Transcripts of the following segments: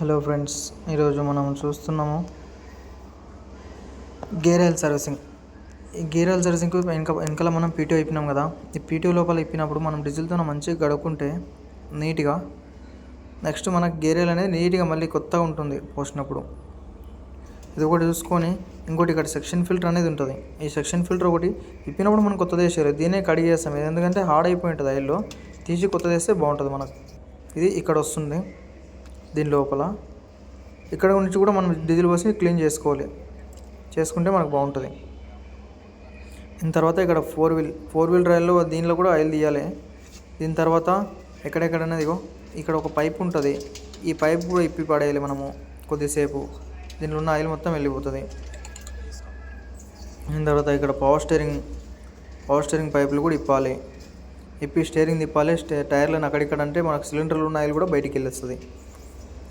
Hello friends, ఈరోజు మనం చూస్తున్నాము గేర్ ఆయిల్ సర్వీసింగ్. ఈ గేర్ ఆయిల్ సర్వీసింగ్కి వెనకాల మనం పీటీఓ ఇప్పినాం కదా. ఈ పీటీఓ లోపల ఇప్పినప్పుడు మనం డీజిల్తో మంచిగా గడుపుకుంటే నీట్గా నెక్స్ట్ మనకు గేర్ ఆయిల్ అనేది నీట్గా మళ్ళీ కొత్తగా ఉంటుంది పోసినప్పుడు. ఇది ఒకటి చూసుకొని ఇంకోటి ఇక్కడ సెక్షన్ ఫిల్టర్ అనేది ఉంటుంది. ఈ సెక్షన్ ఫిల్టర్ ఒకటి ఇప్పినప్పుడు మనం కొత్తది వేసారు, దీన్నే కడిగి చేస్తాం. ఎందుకంటే హార్డ్ అయిపోయి ఉంటుంది ఆయిల్లో, తీసి కొత్తది వేస్తే బాగుంటుంది మనకు. ఇది ఇక్కడ వస్తుంది దీని లోపల. ఇక్కడ నుంచి కూడా మనం డీజిల్ పోసి క్లీన్ చేసుకుంటే మనకు బాగుంటుంది. దీని తర్వాత ఇక్కడ ఫోర్ వీల్ డ్రైవ్లో దీనిలో కూడా ఆయిల్ తీయాలి. దీని తర్వాత ఎక్కడెక్కడనేది ఇక్కడ ఒక పైప్ ఉంటుంది. ఈ పైప్ కూడా ఇప్పి పడేయాలి మనము కొద్దిసేపు, దీనిలో ఉన్న ఆయిల్ మొత్తం వెళ్ళిపోతుంది. దీని తర్వాత ఇక్కడ పవర్ స్టీరింగ్ పైపులు కూడా ఇప్పి స్టీరింగ్ తిప్పాలి. టైర్లను అక్కడిక్కడ అంటే మనకు సిలిండర్లో ఉన్న ఆయిల్ కూడా బయటికి వెళ్ళొస్తుంది.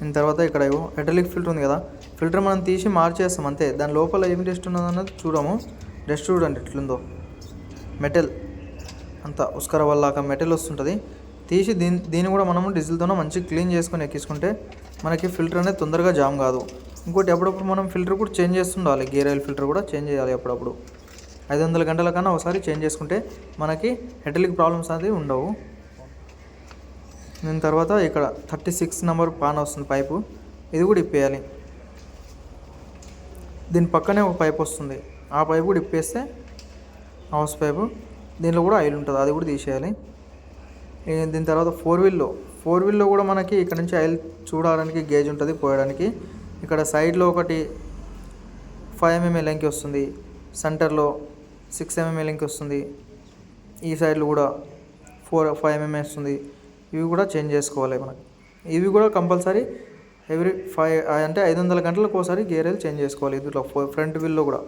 దీని తర్వాత ఇక్కడ హైడ్రాలిక్ ఫిల్టర్ ఉంది కదా, ఫిల్టర్ మనం తీసి మార్చేస్తాం అంతే. దాని లోపల ఏం డస్ట్ ఉన్నదన్నది చూడము. డస్ట్ చూడండి ఎట్లుందో, మెటల్ అంతా ఉస్కర వల్ల మెటల్ వస్తుంటుంది. తీసి దీన్ని కూడా మనము డీజిల్తోనే మంచిగా క్లీన్ చేసుకొని ఎక్కించుకుంటే మనకి ఫిల్టర్ అనేది తొందరగా జామ్ కాదు. ఇంకోటి అప్పుడప్పుడు మనం ఫిల్టర్ కూడా చేంజ్ చేస్తుండాలి. గేర్ ఆయిల్ ఫిల్టర్ కూడా చేంజ్ చేయాలి అప్పుడప్పుడు. 500 గంటల కన్నా ఒకసారి చేంజ్ చేసుకుంటే మనకి హైడ్రాలిక్ ప్రాబ్లమ్స్ అనేది ఉండవు. దీని తర్వాత ఇక్కడ 36 నెంబర్ పాన్ వస్తుంది పైపు, ఇది కూడా ఇప్పేయాలి. దీని పక్కనే ఒక పైప్ వస్తుంది, ఆ పైపు కూడా ఇప్పేస్తే హౌస్ పైపు, దీనిలో కూడా ఆయిల్ ఉంటుంది, అది కూడా తీసేయాలి. దీని తర్వాత ఫోర్ వీల్లో కూడా మనకి ఇక్కడ నుంచి ఆయిల్ చూడడానికి గేజ్ ఉంటుంది పోయడానికి. ఇక్కడ సైడ్లో ఒకటి 5 mm లెంగ్త్ వస్తుంది, సెంటర్లో 6 mm లెంగ్త్ వస్తుంది, ఈ సైడ్లో కూడా 5 mm వస్తుంది. ఇవి కూడా చేంజ్ చేసుకోవాలి మనకి. ఇవి కూడా కంపల్సరీ ఎవ్రీ 500 గంటలకు ఒకసారి గేర్ ఆయిల్ చేంజ్ చేసుకోవాలి. ఇందులో ఫ్రంట్ వీల్లో కూడా.